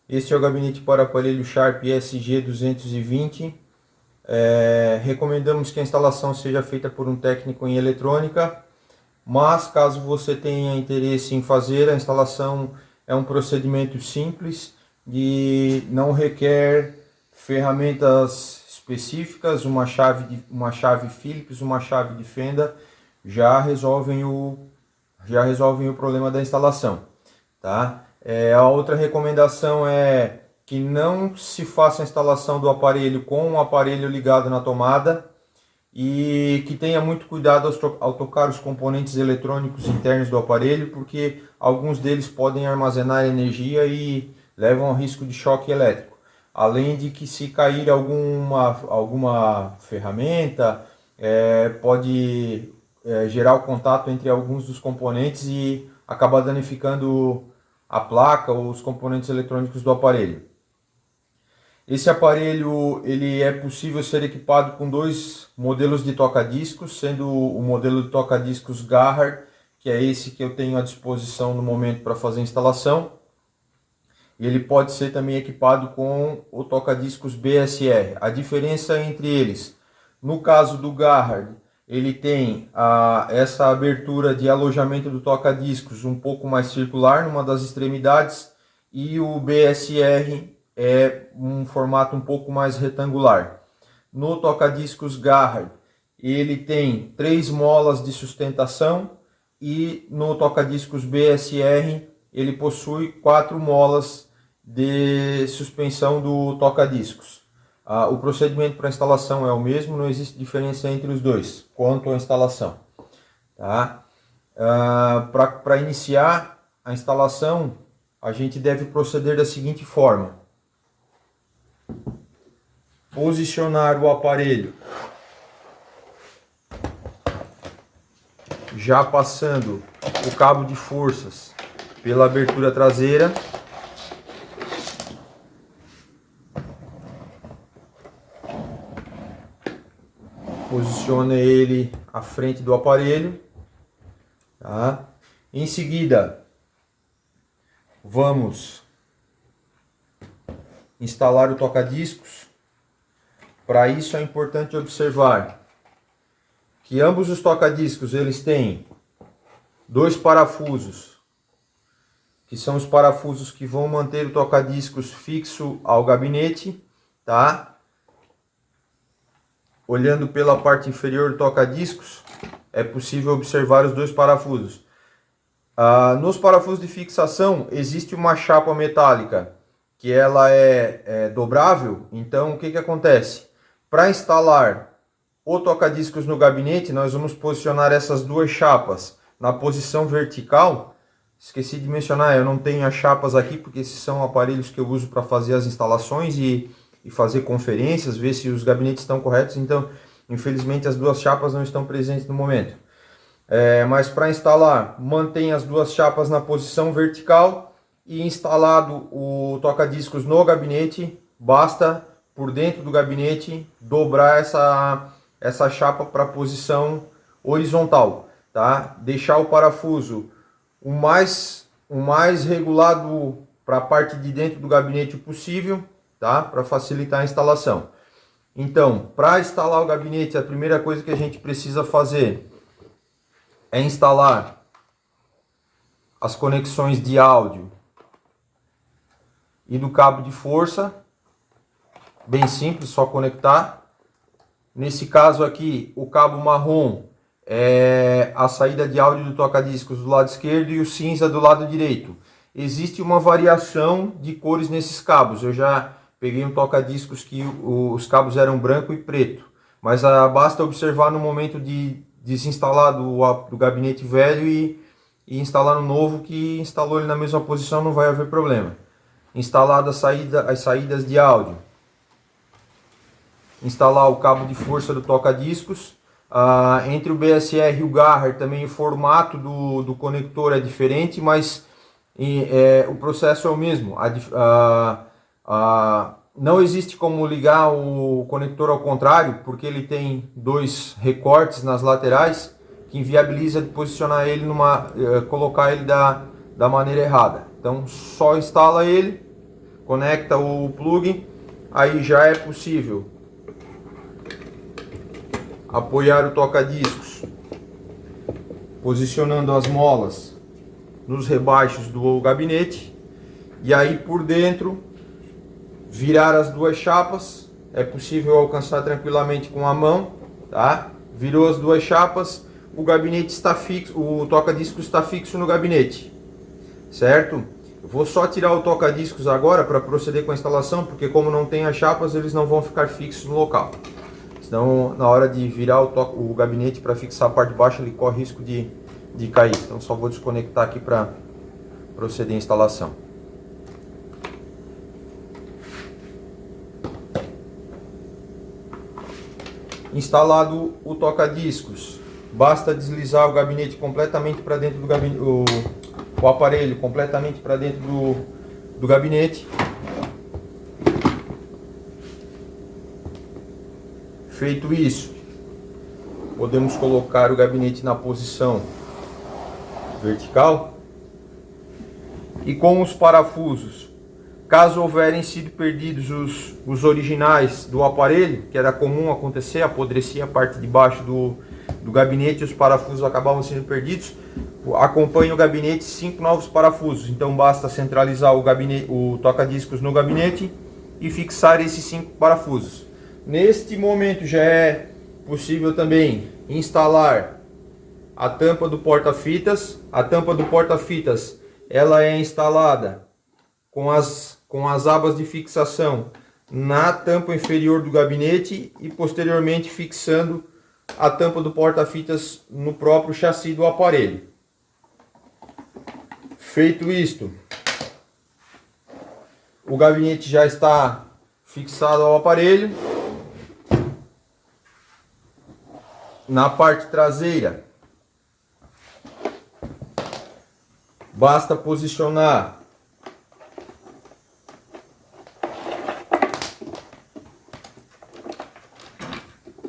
Este é o gabinete para aparelho Sharp SG220. Recomendamos que a instalação seja feita por um técnico em eletrônica, mas caso você tenha interesse em fazer, a instalação é um procedimento simples e não requer ferramentas específicas. Uma chave Phillips, uma chave de fenda já resolvem o problema da instalação, tá? A outra recomendação é que não se faça a instalação do aparelho com o aparelho ligado na tomada e que tenha muito cuidado ao tocar os componentes eletrônicos internos do aparelho, porque alguns deles podem armazenar energia e levam ao risco de choque elétrico. Além de que, se cair alguma ferramenta, pode gerar o contato entre alguns dos componentes e acabar danificando a placa ou os componentes eletrônicos do aparelho. Esse aparelho ele é possível ser equipado com dois modelos de toca-discos, sendo o modelo de toca-discos Garhard, que é esse que eu tenho à disposição no momento para fazer a instalação. E ele pode ser também equipado com o toca-discos BSR. A diferença entre eles, no caso do Garhard, ele tem essa abertura de alojamento do toca-discos um pouco mais circular numa das extremidades, e o BSR é um formato um pouco mais retangular. No toca-discos Garhard, ele tem 3 molas de sustentação, e no toca-discos BSR ele possui 4 molas de suspensão do toca-discos. O procedimento para instalação é o mesmo, não existe diferença entre os dois quanto à instalação. Tá? Para iniciar a instalação, a gente deve proceder da seguinte forma: posicionar o aparelho já passando o cabo de forças pela abertura traseira. Posiciona ele à frente do aparelho, tá? Em seguida, vamos instalar o toca-discos. Para isso é importante observar que ambos os toca-discos eles têm 2 parafusos, que são os parafusos que vão manter o toca-discos fixo ao gabinete, tá? Olhando pela parte inferior do toca-discos, é possível observar os 2 parafusos. Nos parafusos de fixação existe uma chapa metálica que ela é dobrável. Então o que acontece? Para instalar o toca-discos no gabinete, nós vamos posicionar essas 2 chapas na posição vertical. Esqueci de mencionar, eu não tenho as chapas aqui porque esses são aparelhos que eu uso para fazer as instalações e fazer conferências, ver se os gabinetes estão corretos. Então, infelizmente, as 2 chapas não estão presentes no momento. Mas para instalar, mantém as 2 chapas na posição vertical, e instalado o toca-discos no gabinete, basta, por dentro do gabinete, dobrar essa chapa para a posição horizontal, tá? Deixar o parafuso o mais regulado para a parte de dentro do gabinete possível, tá? Para facilitar a instalação. Então, para instalar o gabinete, a primeira coisa que a gente precisa fazer é instalar as conexões de áudio e do cabo de força. Bem simples, só conectar. Nesse caso aqui, o cabo marrom é a saída de áudio do toca-discos do lado esquerdo e o cinza do lado direito. Existe uma variação de cores nesses cabos. Eu já peguei um toca-discos que os cabos eram branco e preto, mas basta observar no momento de desinstalar do gabinete velho e instalar no novo, que instalou ele na mesma posição, não vai haver problema. Instalada as saídas de áudio, instalar o cabo de força do toca-discos. Entre o BSR e o Garhard também o formato do conector é diferente, mas o processo é o mesmo. Não existe como ligar o conector ao contrário, porque ele tem 2 recortes nas laterais que inviabiliza de posicionar ele colocar ele da maneira errada. Então só instala ele, conecta o plug, aí já é possível apoiar o toca-discos, posicionando as molas nos rebaixos do gabinete, e aí por dentro virar as duas chapas. É possível alcançar tranquilamente com a mão, tá? Virou as duas chapas, o gabinete está fixo, o toca-discos está fixo no gabinete, certo? Eu vou só tirar o toca-discos agora para proceder com a instalação, porque como não tem as chapas, eles não vão ficar fixos no local. Senão, na hora de virar o gabinete para fixar a parte de baixo, ele corre risco de cair. Então, só vou desconectar aqui para proceder a instalação. Instalado o toca-discos, basta deslizar o gabinete completamente para dentro do gabinete, o aparelho completamente para dentro do gabinete. Feito isso, podemos colocar o gabinete na posição vertical e com os parafusos, caso houverem sido perdidos os originais do aparelho, que era comum acontecer, apodrecia a parte de baixo do gabinete e os parafusos acabavam sendo perdidos, acompanha o gabinete 5 novos parafusos. Então basta centralizar o toca-discos no gabinete e fixar esses 5 parafusos. Neste momento já é possível também instalar a tampa do porta-fitas. A tampa do porta-fitas ela é instalada com as abas de fixação na tampa inferior do gabinete e posteriormente fixando a tampa do porta-fitas no próprio chassi do aparelho. Feito isto, o gabinete já está fixado ao aparelho. Na parte traseira, basta posicionar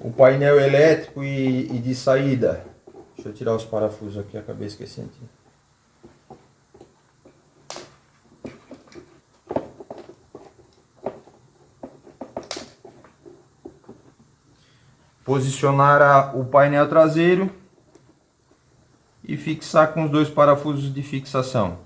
o painel elétrico e de saída. Deixa eu tirar os parafusos aqui, acabei esquecendo. Posicionar o painel traseiro e fixar com os 2 parafusos de fixação.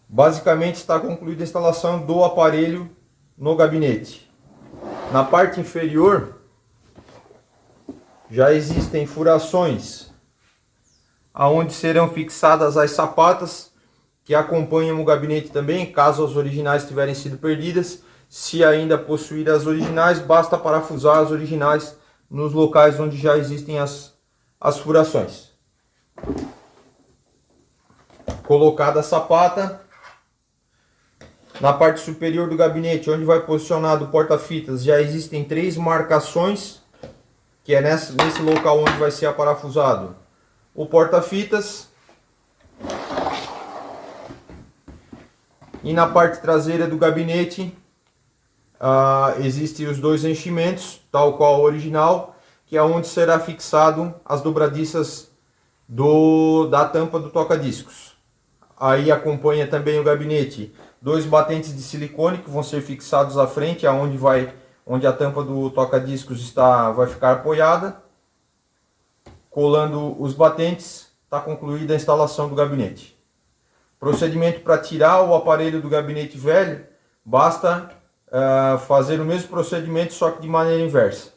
Basicamente está concluída a instalação do aparelho no gabinete. Na parte inferior já existem furações aonde serão fixadas as sapatas que acompanham o gabinete também, caso as originais tiverem sido perdidas. Se ainda possuir as originais, basta parafusar as originais nos locais onde já existem as furações. Colocada a sapata, na parte superior do gabinete, onde vai posicionado o porta-fitas, já existem 3 marcações, que é nesse local onde vai ser aparafusado o porta-fitas. E na parte traseira do gabinete existem os 2 enchimentos, tal qual o original, que é onde será fixado as dobradiças da tampa do toca-discos. Aí acompanha também o gabinete 2 batentes de silicone que vão ser fixados à frente, onde a tampa do toca-discos vai ficar apoiada. Colando os batentes, está concluída a instalação do gabinete. Procedimento para tirar o aparelho do gabinete velho, basta fazer o mesmo procedimento, só que de maneira inversa.